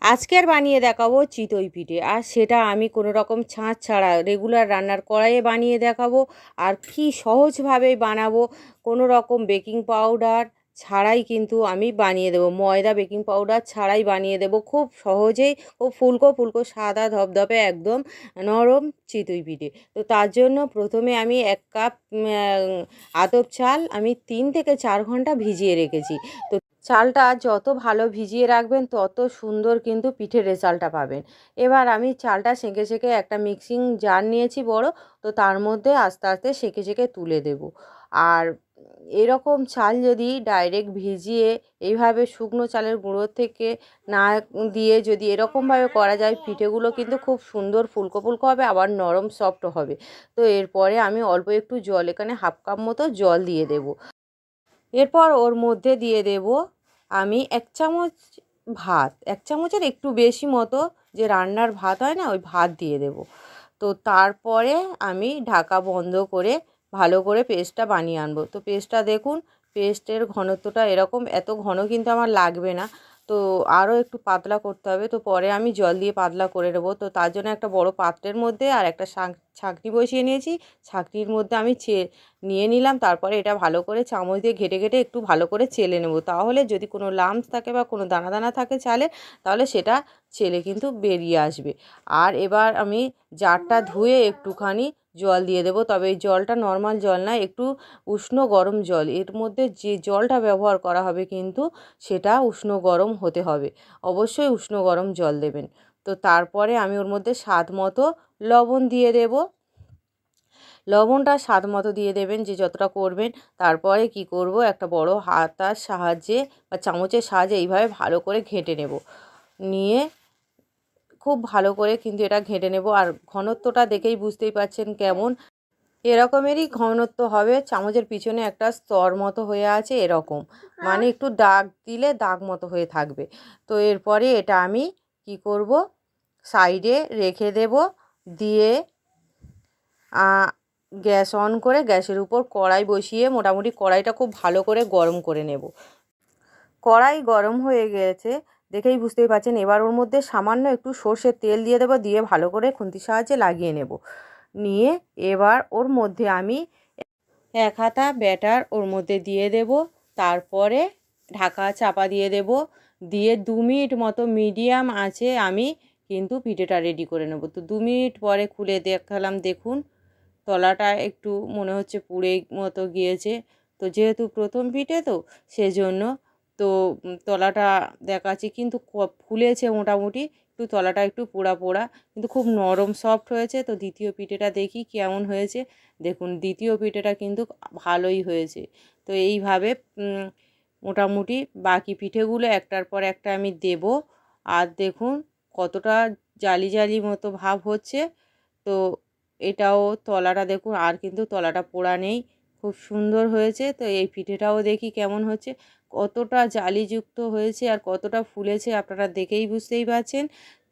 আজকের বানিয়ে দেখাবো চিতই পিঠে, আর সেটা আমি কোনো রকম ছাঁচ ছাড়া রেগুলার রান্নার কড়াইয়ে বানিয়ে দেখাবো। আর কি সহজভাবে বানাবো, কোনো রকম বেকিং পাউডার ছাড়াই কিন্তু আমি বানিয়ে দেবো, ময়দা বেকিং পাউডার ছাড়াই বানিয়ে দেবো খুব সহজেই। খুব ফুলকো ফুলকো সাদা ধপধপে একদম নরম চিতই পিঠে। তো তার জন্য প্রথমে আমি 1 কাপ আতপ চাল আমি 3 থেকে 4 ঘন্টা ভিজিয়ে রেখেছি। তো চালটা যত ভালো ভিজিয়ে রাখবেন তত সুন্দর কিন্তু পিঠের রেজাল্টটা পাবেন। এবার আমি চালটা সেঁকে সেঁকে একটা মিক্সিং জার নিয়েছি বড়, তো তার মধ্যে আস্তে আস্তে সেঁকে সেঁকে তুলে দেব। আর এরকম চাল যদি ডাইরেক্ট ভিজিয়ে এইভাবে শুকনো চালের গুঁড়ো থেকে না দিয়ে যদি এরকমভাবে করা যায়, পিঠেগুলো কিন্তু খুব সুন্দর ফুলকো ফুলকো হবে, আবার নরম সফট হবে। তো এরপরে আমি অল্প একটু জল, এখানে 1/2 কাপ মতো জল দিয়ে দেব। এরপর ওর মধ্যে দিয়ে দেব আমি 1 চামচ ভাত, 1 চামচের একটু বেশি মতো, যে রান্নার ভাত হয় না, ওই ভাত দিয়ে দেব। তো তারপরে আমি ঢাকা বন্ধ করে ভালো করে পেস্টটা বানিয়ে আনবো। তো পেস্টটা দেখুন, পেস্টের ঘনত্বটা এরকম, এত ঘন কিন্তু আমার লাগবে না। তো আরও একটু পাতলা করতে হবে, তো পরে আমি জল দিয়ে পাতলা করে নেবো। তো তার জন্য একটা বড় পাত্রের মধ্যে আর একটা ছাঁকনি বসিয়ে নিয়েছি। ছাঁকনির মধ্যে আমি নিয়ে নিলাম। তারপরে এটা ভালো করে চামচ দিয়ে ঘেটে ঘেটে একটু ভালো করে চেলে নেব। তাহলে যদি কোনো লাম্পস থাকে বা কোনো দানা দানা থাকে চালে, তাহলে সেটা চেলে কিন্তু বেরিয়ে আসবে। আর এবার আমি জারটা ধুয়ে একটুখানি জল দিয়ে দেবো। তবে এই জলটা নর্মাল জল না, একটু উষ্ণ গরম জল। এর মধ্যে যে জলটা ব্যবহার করা হবে কিন্তু সেটা উষ্ণ গরম হতে হবে, অবশ্যই উষ্ণ গরম জল দেবেন। তো তারপরে আমি ওর মধ্যে স্বাদ মতো লবণ দিয়ে দেব। লবণটা স্বাদ মতো দিয়ে দেবেন, যে যতটা করবেন। তারপরে কি করব, একটা বড় হাতার সাহায্যে বা চামচের সাহায্যে এইভাবে ভালো করে ঘেঁটে নেব। নিয়ে খুব ভালো করে কিন্তু এটা ঘেঁটে নেব। আর ঘনত্বটা দেখেই বুঝতেই পারছেন কেমন, এরকমেরই ঘনত্ব হবে। চামচের পিছনে একটা স্তর মতো হয়ে আছে এরকম, মানে একটু দাগ দিলে দাগ মতো হয়ে থাকবে। তো এরপরে এটা আমি কি করব, সাইডে রেখে দেব। দিয়ে গ্যাস অন করে গ্যাসের উপর কড়াই বসিয়ে মোটামুটি কড়াইটা খুব ভালো করে গরম করে নেব। কড়াই গরম হয়ে গেছে দেখেই বুঝতেই পারছেন। এবার ওর মধ্যে সামান্য একটু সর্ষের তেল দিয়ে দেবো, দিয়ে ভালো করে খুন্তির সাহায্যে লাগিয়ে নেব। নিয়ে এবার ওর মধ্যে আমি 1 হাতা ব্যাটার ওর মধ্যে দিয়ে দেব। তারপরে ঢাকা চাপা দিয়ে দেব। দিয়ে 2 মিনিট মতো মিডিয়াম আঁচে আমি কিন্তু পিঠেটা রেডি করে নেব। তো 2 মিনিট পরে খুলে দেখালাম, দেখুন তলাটা একটু মনে হচ্ছে পুড়ে মতো গিয়েছে। তো যেহেতু প্রথম পিঠে তো সেজন্য তো তলাটা দেখাচ্ছি, কিন্তু ফুলেছে মোটামুটি, একটু তলাটা একটু পোড়া পোড়া, কিন্তু খুব নরম সফট হয়েছে। তো দ্বিতীয় পিঠেটা দেখি কেমন হয়েছে। দেখুন দ্বিতীয় পিঠেটা কিন্তু ভালোই হয়েছে। তো এইভাবে মোটামুটি বাকি পিঠেগুলো একটার পর একটা আমি দেব। আর দেখুন কতটা জালি জালি মতো ভাব হচ্ছে। তো এটাও তলাটা দেখুন, আর কিন্তু তলাটা পোড়া নেই, খুব সুন্দর হয়েছে। তো এই পিঠেটাও দেখি কেমন হচ্ছে, কতটা জালিযুক্ত হয়েছে আর কতটা ফুলেছে আপনারা দেখেই বুঝতেই পারছেন।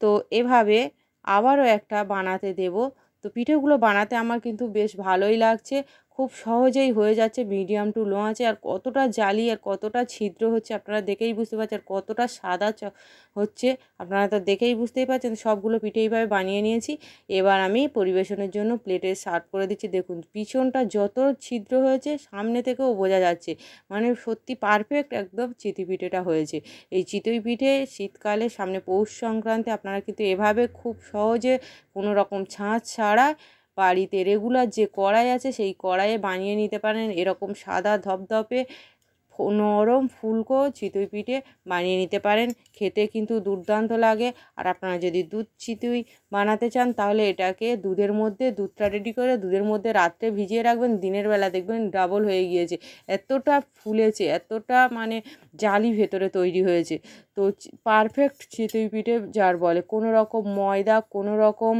তো এভাবে আবারও একটা বানাতে দেব। তো পিঠেগুলো বানাতে আমার কিন্তু বেশ ভালোই লাগছে, খুব সহজেই হয়ে যাচ্ছে মিডিয়াম টু লো আঁচে। আর কতটা জালি আর কতটা ছিদ্র হচ্ছে আপনারা দেখেই বুঝতে পারছেন, আর কতটা সাদা হচ্ছে আপনারা তো দেখেই বুঝতেই পারছেন। সবগুলো পিঠে এইভাবে বানিয়ে নিয়েছি। এবার আমি পরিবেশনের জন্য প্লেটে সার্ভ করে দিচ্ছি। দেখুন পিছনটা যত ছিদ্র হয়েছে সামনে থেকেও বোঝা যাচ্ছে, মানে সত্যি পারফেক্ট একদম চিতই পিঠেটা হয়েছে। এই চিতই পিঠে শীতকালে সামনে পৌষ সংক্রান্তি আপনারা কিন্তু এভাবে খুব সহজে কোনো রকম ছাঁচ ছাড়া বাড়িতে রেগুলার যে কড়াই আছে সেই কড়াইয়ে বানিয়ে নিতে পারেন। এরকম সাদা ধপধপে নরম ফুলকো চিতই পিঠে বানিয়ে নিতে পারেন, খেতে কিন্তু দুর্দান্ত লাগে। আর আপনারা যদি দুধ চিতই বানাতে চান তাহলে এটাকে দুধটা রেডি করে দুধের মধ্যে রাত্রে ভিজিয়ে রাখবেন, দিনের বেলা দেখবেন ডাবল হয়ে গিয়েছে, এতটা ফুলেছে, এতটা মানে জালি ভেতরে তৈরি হয়েছে। তো পারফেক্ট চিতই পিঠে যার বলে, কোনো রকম ময়দা, কোনো রকম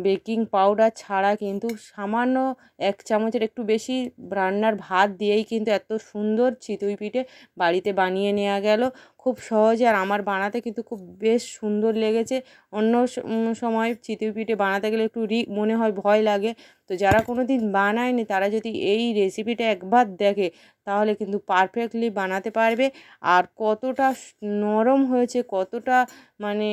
বেকিং পাউডার ছাড়া কিন্তু সামান্য 1 চামচের একটু বেশি রান্নার ভাত দিয়েই কিন্তু এত সুন্দর সুন্দর চিতই পিঠে বাড়িতে বানিয়ে নেওয়া গেল খুব সহজে। আর আমার বানাতে কিন্তু খুব বেশ সুন্দর লেগেছে। অন্য সময় চিতই পিঠে বানাতে গেলে একটু মনে হয় ভয় লাগে। তো যারা কোনো দিন বানায়নি তারা যদি এই রেসিপিটা একবার দেখে তাহলে কিন্তু পারফেক্টলি বানাতে পারবে। আর কতটা নরম হয়েছে, কতটা মানে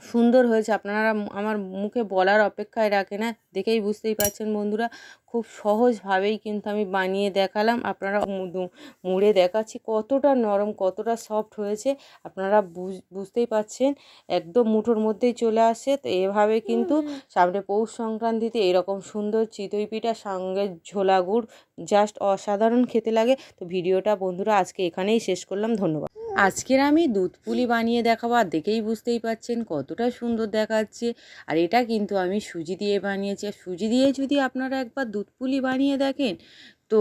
সুন্দর হয়েছে আপনারা আমার মুখে বলার অপেক্ষায় রাখে না, দেখেই বুঝতেই পারছেন বন্ধুরা। খুব সহজভাবেই কিন্তু আমি বানিয়ে দেখালাম, আপনারা মুড়ে দেখাচ্ছি কতটা নরম কতটা সফট হয়েছে। আপনারা বুঝতেই পারছেন একদম মুঠোর মধ্যেই চলে আসে। তো এভাবে কিন্তু সামনে পৌষ সংক্রান্তিতে এরকম সুন্দর চিতই পিঠা সঙ্গে ঝোলা গুড় জাস্ট অসাধারণ খেতে লাগে। তো ভিডিওটা বন্ধুরা আজকে এখানেই শেষ করলাম, ধন্যবাদ। আজকের আমি দুধ পুলি বানিয়ে দেখাবো, আর দেখেই বুঝতেই পাচ্ছেন কতটা সুন্দর দেখাচ্ছে। আর এটা কিন্তু আমি সুজি দিয়ে বানিয়েছি। আর সুজি দিয়ে যদি আপনারা একবার দুধ পুলি বানিয়ে দেখেন তো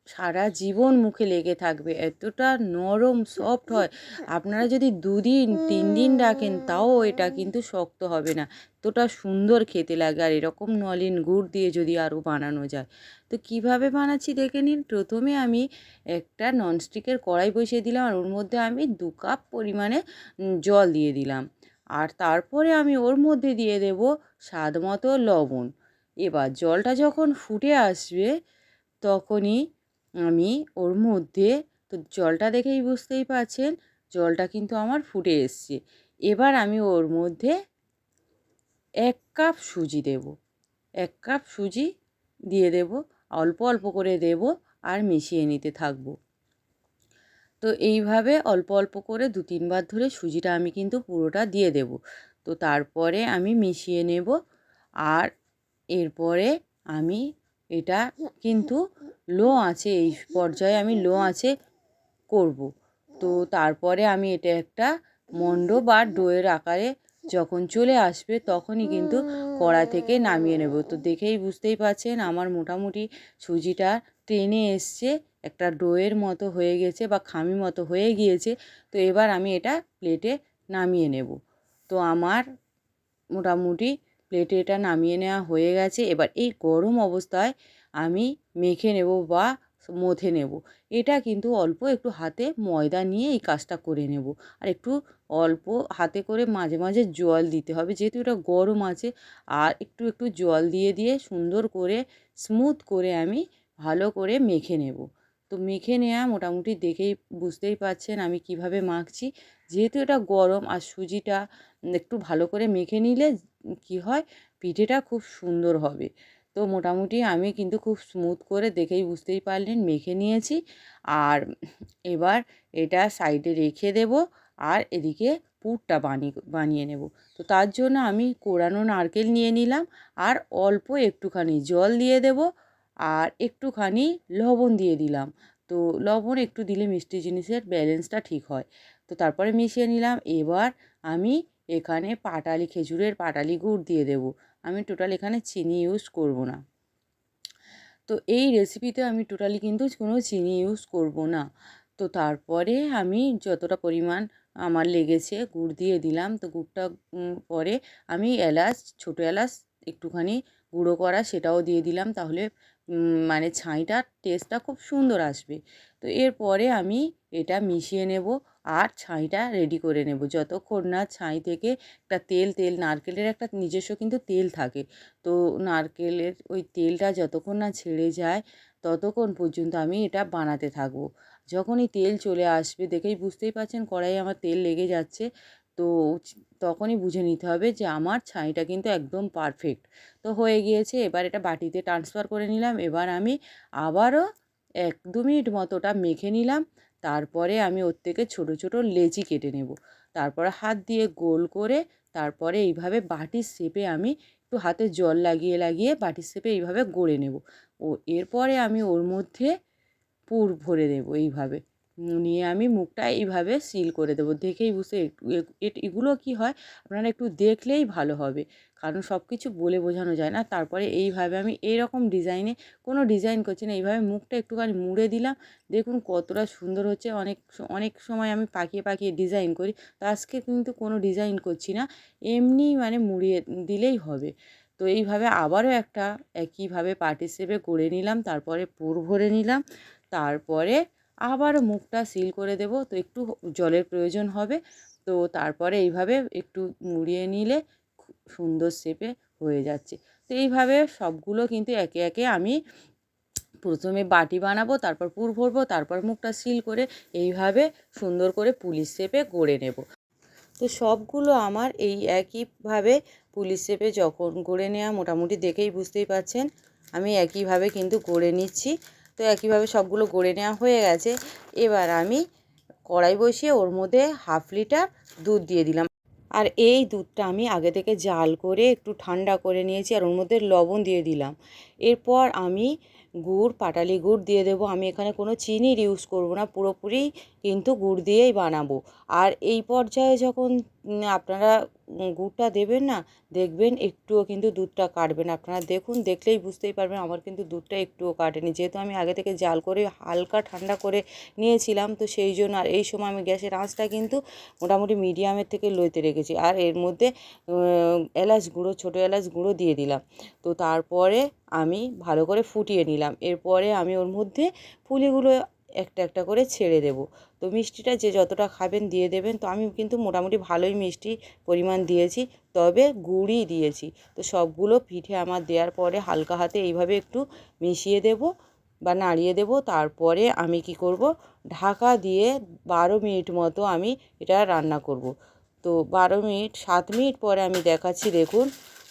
সারা জীবন মুখে লেগে থাকবে, এতটা নরম সফট হয়। আপনারা যদি 2 দিন 3 দিন রাখেন তাও এটা কিন্তু শক্ত হবে না, এতটা সুন্দর খেতে লাগে। আর এরকম নলেন গুড় দিয়ে যদি আরও বানানো যায়। তো কিভাবে বানাচ্ছি দেখে নিন। প্রথমে আমি একটা ননস্টিকের কড়াই বসিয়ে দিলাম, আর ওর মধ্যে আমি 2 কাপ পরিমাণে জল দিয়ে দিলাম। আর তারপরে আমি ওর মধ্যে দিয়ে দেব স্বাদ মতো লবণ। এবার জলটা যখন ফুটে আসবে তখনই আমি ওর মধ্যে, তো জলটা দেখেই বুঝতেই পারছেন জলটা কিন্তু আমার ফুটে এসছে। এবার আমি ওর মধ্যে 1 কাপ সুজি দেব। 1 কাপ সুজি দিয়ে দেব, অল্প অল্প করে দেব আর মিশিয়ে নিতে থাকবো। তো এইভাবে অল্প অল্প করে 2-3 বার ধরে সুজিটা আমি কিন্তু পুরোটা দিয়ে দেব। তো তারপরে আমি মিশিয়ে নেব। আর এরপরে আমি এটা কিন্তু লো আঁচে, এই পর্যায়ে আমি লো আঁচে করব। তো তারপরে আমি এটা একটা মণ্ড বা ডোয়ের আকারে যখন চলে আসবে তখনই কিন্তু কড়া থেকে নামিয়ে নেব। তো দেখেই বুঝতেই পারছেন আমার মোটামুটি সুজিটা টেনে এসছে, একটা ডোয়ের মতো হয়ে গেছে বা খামি মতো হয়ে গিয়েছে। তো এবার আমি এটা প্লেটে নামিয়ে নেব। তো আমার মোটামুটি প্লেটে এটা নামিয়ে নেওয়া হয়ে গেছে। এবার এই গরম অবস্থায় আমি মেখে নেব বা মথে নেব। এটা কিন্তু অল্প একটু হাতে ময়দা নিয়ে এই কাজটা করে নেব। আর একটু অল্প হাতে করে মাঝে মাঝে জল দিতে হবে, যেহেতু এটা গরম আছে। আর একটু একটু জল দিয়ে দিয়ে সুন্দর করে স্মুথ করে আমি ভালো করে মেখে নেব। তো মেখে নেওয়া মোটামুটি দেখেই বুঝতেই পারছেন আমি কিভাবে মাখছি। যেহেতু এটা গরম আর সুজিটা একটু ভালো করে মেখে নিলে কি হয় পিঠেটা খুব সুন্দর হবে। তো মোটামুটি আমি কিন্তু খুব স্মুথ করে দেখেই বুঝতেই পারলেন মেখে নিয়েছি। আর এবার এটা সাইডে রেখে দেব। আর এদিকে পুরটা বানিয়ে নেব। তো তার জন্য আমি কোরানো নারকেল নিয়ে নিলাম, আর অল্প একটুখানি জল দিয়ে দেব, আর একটুখানি লবণ দিয়ে দিলাম। তো লবণ একটু দিলে মিষ্টি জিনিসের ব্যালেন্সটা ঠিক হয়। তো তারপরে মিশিয়ে নিলাম। এবার আমি এখানে পাটালি খেজুরের পাটালি গুড় দিয়ে দেব। আমি টোটাল এখানে চিনি ইউজ করব না। তো এই রেসিপিতে আমি টোটালি কিন্তু কোনো চিনি ইউজ করব না। তো তারপরে আমি যতটা পরিমাণ আমার লেগেছে গুড় দিয়ে দিলাম। তো গুড়টা পরে আমি এলাচ, ছোটো এলাচ একটুখানি গুঁড়ো করা সেটাও দিয়ে দিলাম, তাহলে মানে ছাইটার টেস্টটা খুব সুন্দর আসবে। তো এরপরে আমি এটা মিশিয়ে নেব আর ছাইটা রেডি করে নেব। যতক্ষণ না ছাই থেকে একটা তেল নারকেলের একটা নিজস্ব কিন্তু তেল থাকে। তো নারকেলের ওই তেলটা যতক্ষণ না ছেড়ে যায় ততক্ষণ পর্যন্ত আমি এটা বানাতে থাকবো। যখনই তেল চলে আসবে দেখেই বুঝতেই পারছেন কড়াইয়ে আমার তেল লেগে যাচ্ছে। তো তখনই বুঝে নিতে হবে যে আমার ছাইটা কিন্তু একদম পারফেক্ট। তো হয়ে গিয়েছে, এবার এটা বাটিতে ট্রান্সফার করে নিলাম। এবার আমি আবারও 1-2 মিনিট মতো ওটা মেখে নিলাম। তারপরে আমি ওর থেকে ছোটো ছোটো লেচি কেটে নেব। তারপরে হাত দিয়ে গোল করে তারপরে এইভাবে বাটির শেপে আমি একটু হাতে জল লাগিয়ে লাগিয়ে বাটির শেপে এইভাবে গড়ে নেব। ও এরপরে আমি ওর মধ্যে পুর ভরে দেবো এইভাবে। নিয়ে আমি মুখটা এইভাবে সিল করে দেবো। দেখেই বুঝতে এগুলো কি হয় আপনারা একটু দেখলেই ভালো হবে, কারণ সব কিছু বলে বোঝানো যায় না। তারপরে এইভাবে আমি এইরকম ডিজাইনে কোনো ডিজাইন করছি না, এইভাবে মুখটা একটুখানি মুড়ে দিলাম। দেখুন কতটা সুন্দর হচ্ছে। অনেক সময় আমি পাকিয়ে পাকিয়ে ডিজাইন করি, তো আজকে কিন্তু কোনো ডিজাইন করছি না, এমনি মানে মুড়িয়ে দিলেই হবে। তো এইভাবে আবারও একটা একইভাবে পাটির শেপে করে নিলাম। তারপরে পুর ভরে নিলাম। তারপরে আবারও মুখটা সিল করে দেব। তো একটু জলের প্রয়োজন হবে। তো তারপরে এইভাবে একটু মুড়িয়ে নিলে খুব সুন্দর শেপে হয়ে যাচ্ছে। তো এইভাবে সবগুলো কিন্তু একে একে আমি প্রথমে বাটি বানাবো, তারপর পুর ভরবো, তারপর মুখটা সিল করে এইভাবে সুন্দর করে পুলিশ শেপে গড়ে নেব। তো সবগুলো আমার এই একইভাবে পুলিশ শেপে যখন গড়ে নেওয়া, মোটামুটি দেখেই বুঝতেই পারছেন আমি একইভাবে কিন্তু গড়ে নিচ্ছি। তো একইভাবে সবগুলো গড়ে নেওয়া হয়ে গেছে। এবার আমি কড়াই বসিয়ে ওর মধ্যে 1/2 লিটার দুধ দিয়ে দিলাম। আর এই দুধটা আমি আগে থেকে জাল করে একটু ঠান্ডা করে নিয়েছি, আর ওর মধ্যে লবণ দিয়ে দিলাম। এরপর আমি গুড়, পাটালি গুড় দিয়ে দেবো। আমি এখানে কোনো চিনির ইউজ করব না, পুরোপুরি কিন্তু গুড় দিয়েই বানাবো। আর এই পর্যায়ে যখন আপনারা গুড়টা দেবেন না, দেখবেন একটুও কিন্তু দুধটা কাটবে না। আপনারা দেখুন, দেখলেই বুঝতেই পারবেন আমার কিন্তু দুধটা একটুও কাটেনি, যেহেতু আমি আগে থেকে জাল করে হালকা ঠান্ডা করে নিয়েছিলাম। তো সেই জন্য আর এই সময় আমি গ্যাসের আঁচটা কিন্তু মোটামুটি মিডিয়ামের থেকে লোতে রেখেছি। আর এর মধ্যে এলাচ গুঁড়ো, ছোটো এলাচ গুঁড়ো দিয়ে দিলাম। তো তারপরে আমি ভালো করে ফুটিয়ে নিলাম। এরপরে আমি ওর মধ্যে পুলিগুলো একটা একটা করে ছেড়ে দেব। তো মিষ্টিটা যে যতটা খাবেন দিয়ে দেবেন। তো আমি কিন্তু মোটামুটি ভালোই মিষ্টি পরিমাণ দিয়েছি, তবে গুড়ই দিয়েছি। তো সবগুলো পিঠে আমার দেওয়ার পরে হালকা হাতে এইভাবে একটু মিশিয়ে দেব বা নাড়িয়ে দেব। তারপরে আমি কি করব, ঢাকা দিয়ে 12 মিনিট মতো আমি এটা রান্না করব। তো 12 মিনিট, 7 মিনিট পরে আমি দেখাচ্ছি। দেখুন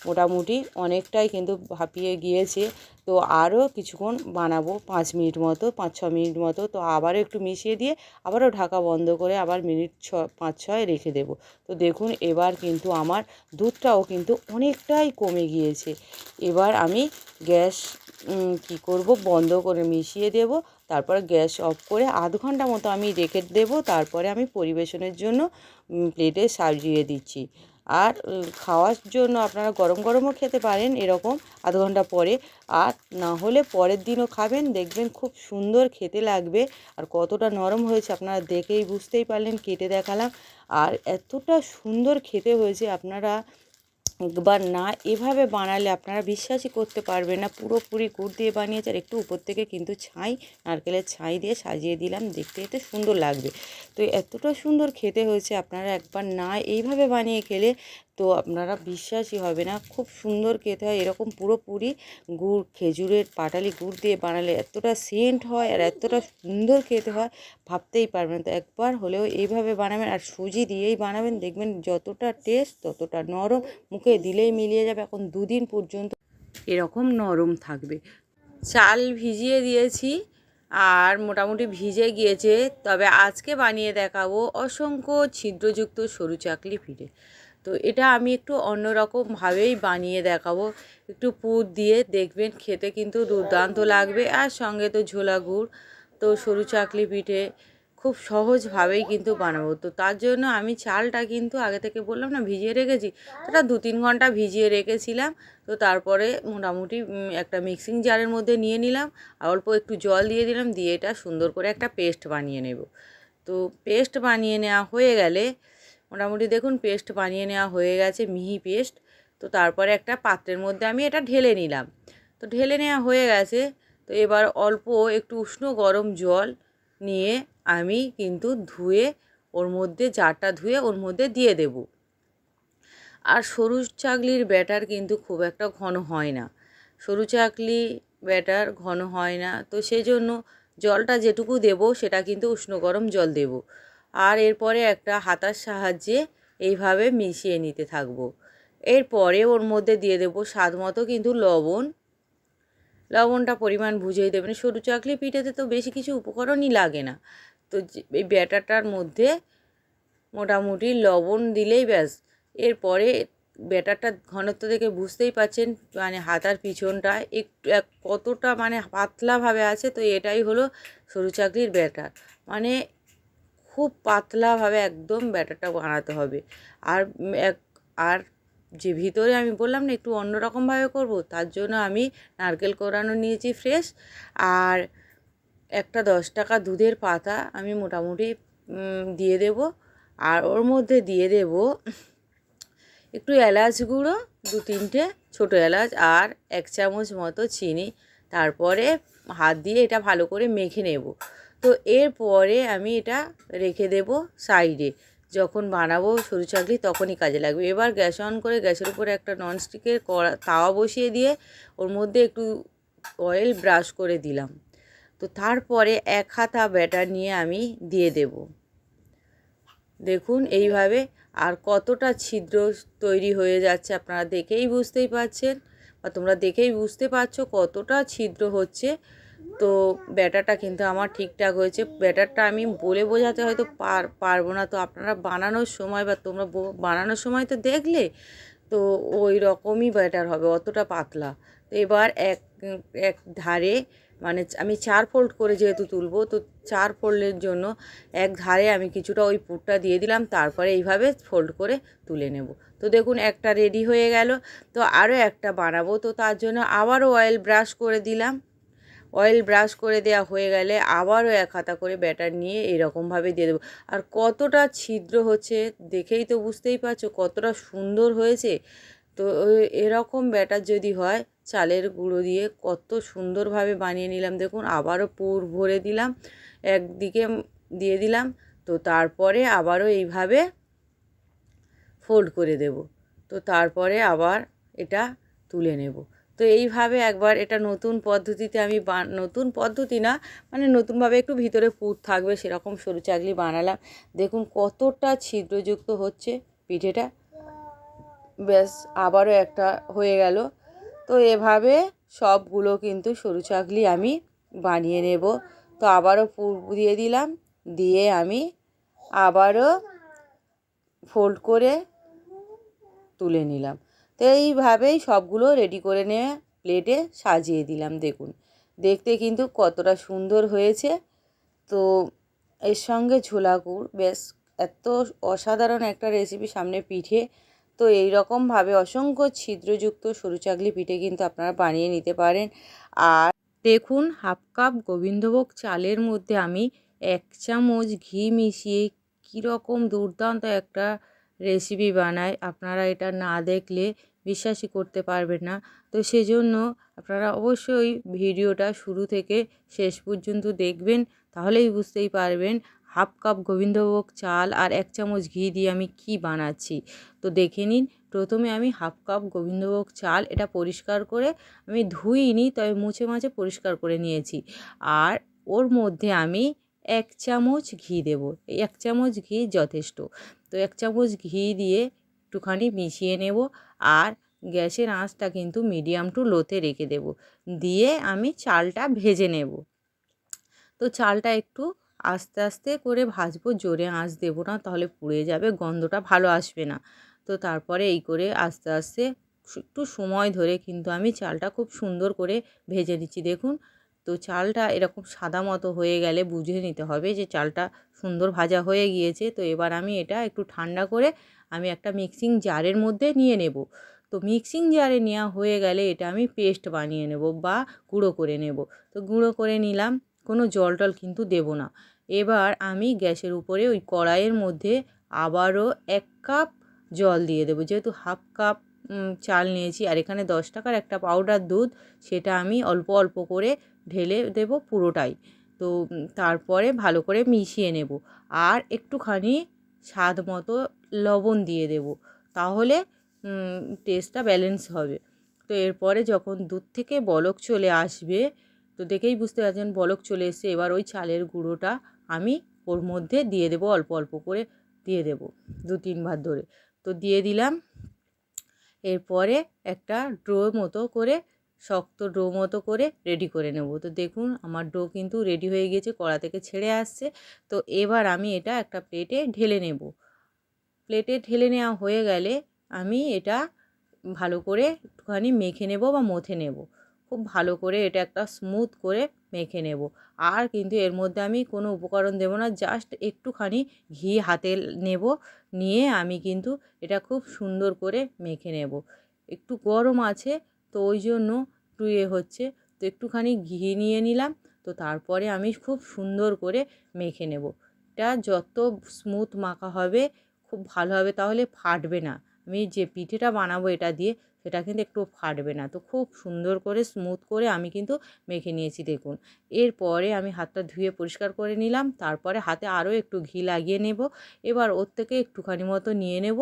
মোটামুটি অনেকটাই কিন্তু ভাপিয়ে গিয়েছে। তো আরও কিছুক্ষণ বানাবো, 5 মিনিট মতো, 5-6 মিনিট মতো। তো আবারও একটু মিশিয়ে দিয়ে আবারও ঢাকা বন্ধ করে আবার মিনিট 5-6 রেখে দেব। তো দেখুন এবার কিন্তু আমার দুধটাও কিন্তু অনেকটাই কমে গিয়েছে। এবার আমি গ্যাস কি করব, বন্ধ করে মিশিয়ে দেব। তারপর গ্যাস অফ করে আধ ঘন্টা মতো আমি রেখে দেব। তারপরে আমি পরিবেশনের জন্য প্লেটে সাজিয়ে দিচ্ছি। আর খাওয়ার জন্য আপনারা গরম গরমও খেতে পারেন এরকম আধ ঘন্টা পরে, আর না হলে পরের দিনও খাবেন, দেখবেন খুব সুন্দর খেতে লাগবে। আর কতটা নরম হয়েছে আপনারা দেখেই বুঝতেই পারলেন, কেটে দেখালাম। আর এতটা সুন্দর খেতে হয়েছে, আপনারা একবার না এভাবে বানালে আপনারা বিশ্বাসই করতে পারবেন না। পুরোপুরি গুড় দিয়ে বানিয়েছে, আর একটু উপর থেকে কিন্তু নারকেলের ছাই দিয়ে সাজিয়ে দিলাম, দেখতে এতে সুন্দর লাগবে। তো এতটা সুন্দর খেতে হয়েছে, আপনারা একবার না এইভাবে বানিয়ে খেলে তো আপনারা বিশ্বাসই হবে না। খুব সুন্দর খেতে হয় এরকম পুরোপুরি গুড়, খেজুরের পাটালি গুড় দিয়ে বানালে এতটা সেন্ট হয় আর এতটা সুন্দর খেতে হয়, ভাবতেই পারবেন। তো একবার হলেও এইভাবে বানাবেন, আর সুজি দিয়েই বানাবেন, দেখবেন যতটা টেস্ট ততটা নরম, মুখে দিলেই মিলিয়ে যাবে। এখন 2 দিন পর্যন্ত এরকম নরম থাকবে। চাল ভিজিয়ে দিয়েছি আর মোটামুটি ভিজে গিয়েছে। তবে আজকে বানিয়ে দেখাবো অসংখ্য ছিদ্রযুক্ত সরু চাকলি পিঠে। তো এটা আমি একটু অন্যরকমভাবেই বানিয়ে দেখাবো, একটু পুর দিয়ে, দেখবেন খেতে কিন্তু দুর্দান্ত লাগবে। আর সঙ্গে তো ঝোলা গুড়। তো সরু চাকলি পিঠে খুব সহজভাবেই কিন্তু বানাবো। তো তার জন্য আমি চালটা কিন্তু আগে থেকে বললাম না ভিজিয়ে রেখেছি, ওটা 2-3 ঘন্টা ভিজিয়ে রেখেছিলাম। তো তারপরে মোটামুটি একটা মিক্সিং জারের মধ্যে নিয়ে নিলাম, আর অল্প একটু জল দিয়ে দিলাম, দিয়ে এটা সুন্দর করে একটা পেস্ট বানিয়ে নেব। তো পেস্ট বানিয়ে নেওয়া হয়ে গেলে মোটামুটি দেখুন পেস্ট বানিয়ে নেওয়া হয়ে গেছে, মিহি পেস্ট। তো তারপরে একটা পাত্রের মধ্যে আমি এটা ঢেলে নিলাম। তো ঢেলে নেওয়া হয়ে গেছে। তো এবার অল্প একটু উষ্ণ গরম জল নিয়ে আমি কিন্তু ধুয়ে ওর মধ্যে, জারটা ধুয়ে ওর মধ্যে দিয়ে দেব। আর সরু চাকলির ব্যাটার কিন্তু খুব একটা ঘন হয় না, সরু চাকলি ব্যাটার ঘন হয় না। তো সেই জন্য জলটা যেটুকু দেব সেটা কিন্তু উষ্ণ গরম জল দেব। আর এরপরে একটা হাতার সাহায্যে এইভাবে মিশিয়ে নিতে থাকবো। এরপরে ওর মধ্যে দিয়ে দেব স্বাদ মতো কিন্তু লবণ। লবণটা পরিমাণ বুঝেই দেবেন, সরু চাকলি পিঠেতে তো বেশি কিছু উপকরণই লাগে না। তো এই ব্যাটারটার মধ্যে মোটামুটি লবণ দিলেই ব্যাস। এরপরে ব্যাটারটার ঘনত্ব দেখে বুঝতেই পারছেন, মানে হাতার পিছনটা একটু কতটা মানে পাতলাভাবে আছে। তো এটাই হলো সরু চাকলির ব্যাটার, মানে খুব পাতলাভাবে একদম ব্যাটারটা বানাতে হবে। আর এক আর যে ভিতরে আমি বললাম না একটু অন্যরকমভাবে করব, তার জন্য আমি নারকেল কোরানো নিয়েছি ফ্রেশ। আর একটা 10 টাকা দুধের পাতা আমি মোটামুটি দিয়ে দেব। আর ওর মধ্যে দিয়ে দেব একটু এলাচ গুঁড়ো, 2-3টে ছোটো এলাচ, আর 1 চামচ মতো চিনি। তারপরে হাত দিয়ে এটা ভালো করে মেখে নেব। তো এরপরে আমি এটা রেখে দেব সাইডে, যখন বানাবো সরু চাকলি তখনই কাজে লাগবে। এবার গ্যাস অন করে গ্যাসের উপরে একটা ননস্টিকের তাওয়া বসিয়ে দিয়ে ওর মধ্যে একটু অয়েল ব্রাশ করে দিলাম। তো তারপরে 1 হাতা ব্যাটার নিয়ে আমি দিয়ে দেব। দেখুন এইভাবে, আর কতটা ছিদ্র তৈরি হয়ে যাচ্ছে আপনারা দেখেই বুঝতেই পারছেন, বা তোমরা দেখেই বুঝতে পারছো কতটা ছিদ্র হচ্ছে। তো ব্যাটারটা কিন্তু আমার ঠিকঠাক হয়েছে। ব্যাটারটা আমি বলে বোঝাতে হয়তো পারবো না, তো আপনারা বানানোর সময় বা তোমরা বানানোর সময় তো দেখলে, তো ওই রকমই ব্যাটার হবে, অতটা পাতলা। তো এবার এক ধারে, মানে আমি 4 ফোল্ড করে যেহেতু তুলবো, তো 4 ফোল্ডের জন্য এক ধারে আমি কিছুটা ওই পুরটা দিয়ে দিলাম, তারপরে এইভাবে ফোল্ড করে তুলে নেব। তো দেখুন একটা রেডি হয়ে গেল। তো আরও একটা বানাবো, তো তার জন্য আবারও অয়েল ব্রাশ করে দিলাম। অয়েল ব্রাশ করে দেওয়া হয়ে গেলে আবারও 1 হাতা করে ব্যাটার নিয়ে এরকমভাবে দিয়ে দেবো। আর কতটা ছিদ্র হচ্ছে দেখেই তো বুঝতেই পারছো কতটা সুন্দর হয়েছে। তো এরকম ব্যাটার যদি হয় চালের গুঁড়ো দিয়ে কত সুন্দরভাবে বানিয়ে নিলাম। দেখুন আবারও পুর ভরে দিলাম, একদিকে দিয়ে দিলাম, তো তারপরে আবারও এইভাবে ফোল্ড করে দেব। তো তারপরে আবার এটা তুলে নেব। তো এইভাবে একবার এটা নতুন পদ্ধতিতে আমি নতুন পদ্ধতি না, মানে নতুনভাবে একটু ভিতরে পুর থাকবে সেরকম সরু চাকলি বানালাম। দেখুন কতটা ছিদ্রযুক্ত হচ্ছে পিঠেটা। ব্যাস আবারও একটা হয়ে গেল। তো এভাবে সবগুলো কিন্তু সরু চাকলি আমি বানিয়ে নেব। তো আবারও পুর দিয়ে দিলাম, দিয়ে আমি আবারও ফোল্ড করে তুলে নিলাম। তো এইভাবেই সবগুলো রেডি করে নিয়ে প্লেটে সাজিয়ে দিলাম। দেখুন দেখতে কিন্তু কতটা সুন্দর হয়েছে। তো এর সঙ্গে ছোলা গুড়, বেশ এত অসাধারণ একটা রেসিপি সামনে পিঠে। তো এই রকমভাবে অসংখ্য ছিদ্রযুক্ত সরু চাকলি পিঠে কিন্তু আপনারা বানিয়ে নিতে পারেন। আর দেখুন 1/2 কাপ গোবিন্দভোগ চালের মধ্যে আমি 1 চামচ ঘি মিশিয়ে কীরকম দুর্দান্ত একটা রেসিপি বানাই, আপনারা এটা না দেখলে বিশ্বাসই করতে পারবেন না। তো সেজন্য আপনারা অবশ্যই ভিডিওটা শুরু থেকে শেষ পর্যন্ত দেখবেন, তাহলেই বুঝতেই পারবেন 1/2 কাপ গোবিন্দভোগ চাল আর 1 চামচ ঘি দিয়ে আমি কি বানাচ্ছি। তো দেখে নিন, প্রথমে আমি 1/2 কাপ গোবিন্দভোগ চাল এটা পরিষ্কার করে আমি ধুইনি, তবে মুছে মাছে পরিষ্কার করে নিয়েছি। আর ওর মধ্যে আমি 1 চামচ ঘি দেব। এই 1 চামচ ঘি যথেষ্ট। তো 1 চামচ ঘি দিয়ে একটুখানি মিশিয়ে নেব, আর গ্যাসের আঁচটা কিন্তু মিডিয়াম টু লোতে রেখে দেব। দিয়ে আমি চালটা ভেজে নেব। তো চালটা একটু আস্তে আস্তে করে ভাজবো, জোরে আঁচ দেবো না, তাহলে পুড়ে যাবে, গন্ধটা ভালো আসবে না। তো তারপরে এই করে আস্তে আস্তে একটু সময় ধরে কিন্তু আমি চালটা খুব সুন্দর করে ভেজে নিচ্ছি। দেখুন, তো চালটা এরকম সাদা মতো হয়ে গেলে বুঝে নিতে হবে যে চালটা সুন্দর ভাজা হয়ে গিয়েছে। তো এবার আমি এটা একটু ঠান্ডা করে আমি একটা মিক্সিং জারের মধ্যে নিয়ে নেব। তো মিক্সিং জারে নেওয়া হয়ে গেলে এটা আমি পেস্ট বানিয়ে নেব বা গুঁড়ো করে নেব। তো গুঁড়ো করে নিলাম, কোনো জল টল কিন্তু দেব না। এবার আমি গ্যাসের উপরে ওই কড়াইয়ের মধ্যে আবারও 1 কাপ জল দিয়ে দেবো। যেহেতু 1/2 কাপ চাল নিয়েছি, আর এখানে 10 টাকার একটা পাউডার দুধ, সেটা আমি অল্প অল্প করে ঢেলে দেব পুরোটাই। তো তারপরে ভালো করে মিশিয়ে নেব, আর একটুখানি স্বাদ মতো লবণ দিয়ে দেব, তাহলে টেস্টটা ব্যালেন্স হবে। তো এরপরে যখন দুধ থেকে বলক চলে আসবে, তো দেখেই বুঝতে পারছেন বলক চলে এসেছে, এবার ওই চালের গুঁড়োটা আমি ওর মধ্যে দিয়ে দেবো, অল্প অল্প করে দিয়ে দেবো 2-3 বার ধরে। তো দিয়ে দিলাম। এরপরে একটা ডো মতো করে, শক্ত ডো মতো করে রেডি করে নেব। তো দেখুন আমার ডো কিন্তু রেডি হয়ে গিয়েছে, কড়া থেকে ছেড়ে আসছে। তো এবার আমি এটা একটা প্লেটে ঢেলে নেব। প্লেটে ঢেলে নেওয়া হয়ে গেলে আমি এটা ভালো করে একটুখানি মেখে নেব বা মথে নেব। খুব ভালো করে এটা একটা স্মুথ করে মেখে নেব। আর কিন্তু এর মধ্যে আমি কোনো উপকরণ দেব না, জাস্ট একটুখানি ঘি হাতে নেব, নিয়ে আমি কিন্তু এটা খুব সুন্দর করে মেখে নেব। একটু গরম আছে, তো ওই জন্য একটু হচ্ছে, তো একটুখানি ঘি নিয়ে নিলাম। তো তারপরে আমি খুব সুন্দর করে মেখে নেব। এটা যত স্মুথ মাখা হবে খুব ভালো হবে, তাহলে ফাটবে না। আমি যে পিঠেটা বানাবো এটা দিয়ে সেটা কিন্তু একটু ফাটবে না। তো খুব সুন্দর করে স্মুথ করে আমি কিন্তু মেখে নিয়েছি দেখুন। এরপরে আমি হাতটা ধুয়ে পরিষ্কার করে নিলাম, তারপরে হাতে আরও একটু ঘি লাগিয়ে নেব। এবার ওর থেকে একটুখানি মতো নিয়ে নেব,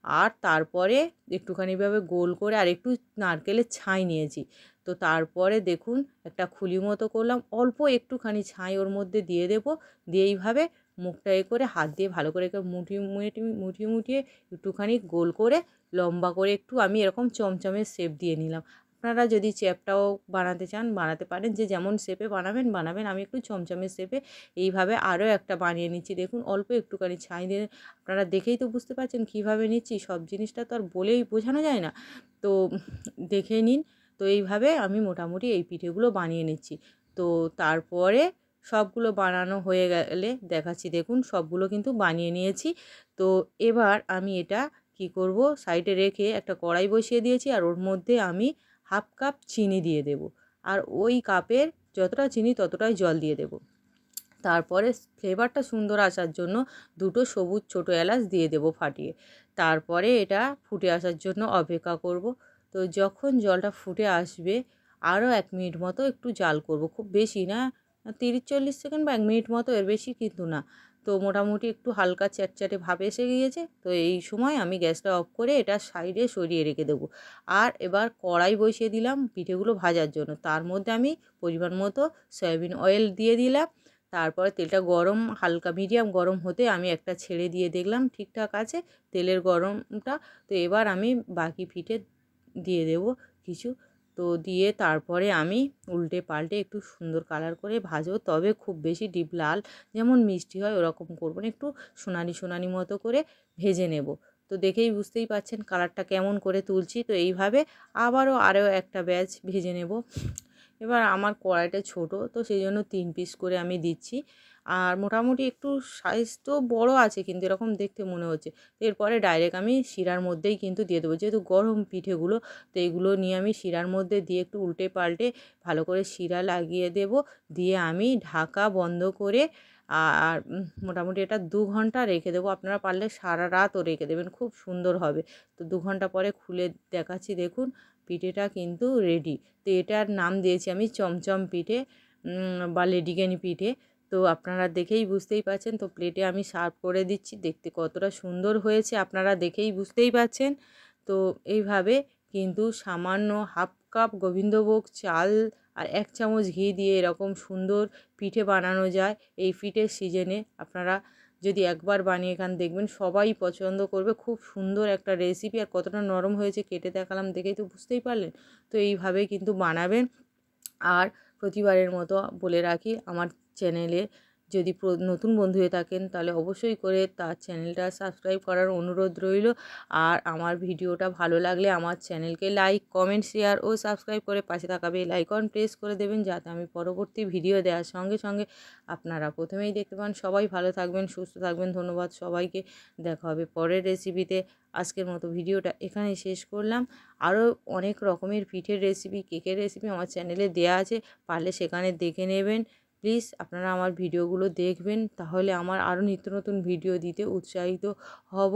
আর তারপরে একটুখানিভাবে গোল করে আর একটু নারকেলের ছাই নিয়েছি। তো তারপরে দেখুন একটা খুলি মতো করলাম, অল্প একটুখানি ছাই ওর মধ্যে দিয়ে দেবো, দিয়ে এইভাবে মুখটা করে হাত দিয়ে ভালো করে মুঠিয়ে একটুখানি গোল করে লম্বা করে একটু আমি এরকম চমচমের শেপ দিয়ে নিলাম। আপনারা যদি চ্যাপটাও বানাতে চান বানাতে পারেন, যে যেমন শেপে বানাবেন। আমি একটু চমচমের শেপে এইভাবে আরও একটা বানিয়ে নিচ্ছি দেখুন, অল্প একটুখানি ছাই দিয়ে। আপনারা দেখেই তো বুঝতে পারছেন কীভাবে নিচ্ছি, সব জিনিসটা তো আর বলেই বোঝানো যায় না, তো দেখে নিন। তো এইভাবে আমি মোটামুটি এই পিঠেগুলো বানিয়ে নিচ্ছি। তো তারপরে সবগুলো বানানো হয়ে গেলে দেখাচ্ছি দেখুন, সবগুলো কিন্তু বানিয়ে নিয়েছি। তো এবার আমি এটা কি করব, সাইডে রেখে একটা কড়াই বসিয়ে দিয়েছি, আর ওর মধ্যে আমি হাফ কাপ চিনি দিয়ে দেব, আর ওই কাপের যতটা চিনি ততটাই জল দিয়ে দেব। তারপরে ফ্লেভারটা সুন্দর আসার জন্য দুটো সবুজ ছোটো এলাচ দিয়ে দেব ফাটিয়ে। তারপরে এটা ফুটে আসার জন্য অপেক্ষা করব। তো যখন জলটা ফুটে আসবে আরও 1 মিনিট মতো একটু জাল করব, খুব বেশি না, 30-40 সেকেন্ড বা 1 মিনিট মতো, এর বেশি কিন্তু না। তো মোটামুটি একটু হালকা চ্যাটচ্যাটে ভাব এসে গিয়েছে। তো এই সময় আমি গ্যাসটা অফ করে এটা সাইডে সরিয়ে রেখে দেবো। আর এবার কড়াই বসিয়ে দিলাম পিঠেগুলো ভাজার জন্য। তার মধ্যে আমি পরিমাণ মতো সয়াবিন অয়েল দিয়ে দিলাম। তারপরে তেলটা গরম, হালকা মিডিয়াম গরম হতে আমি একটা ছেড়ে দিয়ে দেখলাম ঠিকঠাক আছে তেলের গরমটা। তো এবার আমি বাকি পিঠে দিয়ে দেব কিছু। তো দিয়ে তারপরে আমি উল্টে পাল্টে একটু সুন্দর কালার করে ভাজবো, তবে খুব বেশি ডিপ লাল যেমন মিষ্টি হয় ওরকম করবো না, একটু সোনালি মতো করে ভেজে নেব। তো দেখেই বুঝতেই পাচ্ছেন কালারটা কেমন করে তুলছি। তো এইভাবে আরও একটা ব্যাচ ভেজে নেব। এবার আমার কড়াইটা ছোট, তো সেই জন্য 3 পিস করে আমি দিচ্ছি। আর মোটামুটি একটু সাইজ তো বড় আছে, কিন্তু এরকম দেখতে মনে হচ্ছে। তো এরপরে ডাইরেক্ট আমি শিরার মধ্যেই কিন্তু দিয়ে দেবো, যেহেতু গরম পিঠেগুলো। তো এগুলো নিয়ে আমি শিরার মধ্যে দিয়ে একটু উল্টে পাল্টে ভালো করে শিরা লাগিয়ে দেব। দিয়ে আমি ঢাকা বন্ধ করে আর মোটামুটি এটা 2 ঘন্টা রেখে দেবো। আপনারা পারলে সারা রাতও রেখে দেবেন, খুব সুন্দর হবে। তো 2 ঘন্টা পরে খুলে দেখাচ্ছি দেখুন, পিঠেটা কিন্তু রেডি। তো এটার নাম দিয়েছি আমি চমচম পিঠে বা লেডিকেনি পিঠে। তো আপনারা দেখেই বুঝতেই পারছেন। তো প্লেটে আমি সার্ভ করে দিচ্ছি, দেখতে কতটা সুন্দর হয়েছে আপনারা দেখেই বুঝতেই পারছেন। তো এইভাবে কিন্তু সামান্য হাফ কাপ গোবিন্দভোগ চাল আর 1 চামচ ঘি দিয়ে এরকম সুন্দর পিঠে বানানো যায়। এই পিঠের সিজনে আপনারা যদি একবার বানিয়ে খান দেখবেন সবাই পছন্দ করবে। খুব সুন্দর একটা রেসিপি, আর কতটা নরম হয়েছে কেটে দেখালাম দেখেই তো বুঝতেই পারলেন। তো এইভাবে কিন্তু বানাবেন। আর প্রতিবারের মতো বলে রাখি, আমার চ্যানেলে যদি নতুন বন্ধু হয়ে থাকেন তাহলে অবশ্যই করে তার চ্যানেলটা সাবস্ক্রাইব করার অনুরোধ রইল। আর আমার ভিডিওটা ভালো লাগলে আমার চ্যানেলকে লাইক, কমেন্ট, শেয়ার ও সাবস্ক্রাইব করে পাশে থাকা বেল আইকন প্রেস করে দেবেন, যাতে আমি পরবর্তী ভিডিও দেওয়ার সঙ্গে সঙ্গে আপনারা প্রথমেই দেখতে পান। সবাই ভালো থাকবেন, সুস্থ থাকবেন। ধন্যবাদ সবাইকে। দেখা হবে পরের রেসিপিতে। আজকের মতো ভিডিওটা এখানেই শেষ করলাম। আরও অনেক রকমের পিঠের রেসিপি, কেকের রেসিপি আমার চ্যানেলে দেয়া আছে, পারলে সেখানে দেখে নেবেন। প্লিজ আপনারা আমার ভিডিওগুলো দেখবেন, তাহলে আমার আরও নিত্য নতুন ভিডিও দিতে উৎসাহিত হব।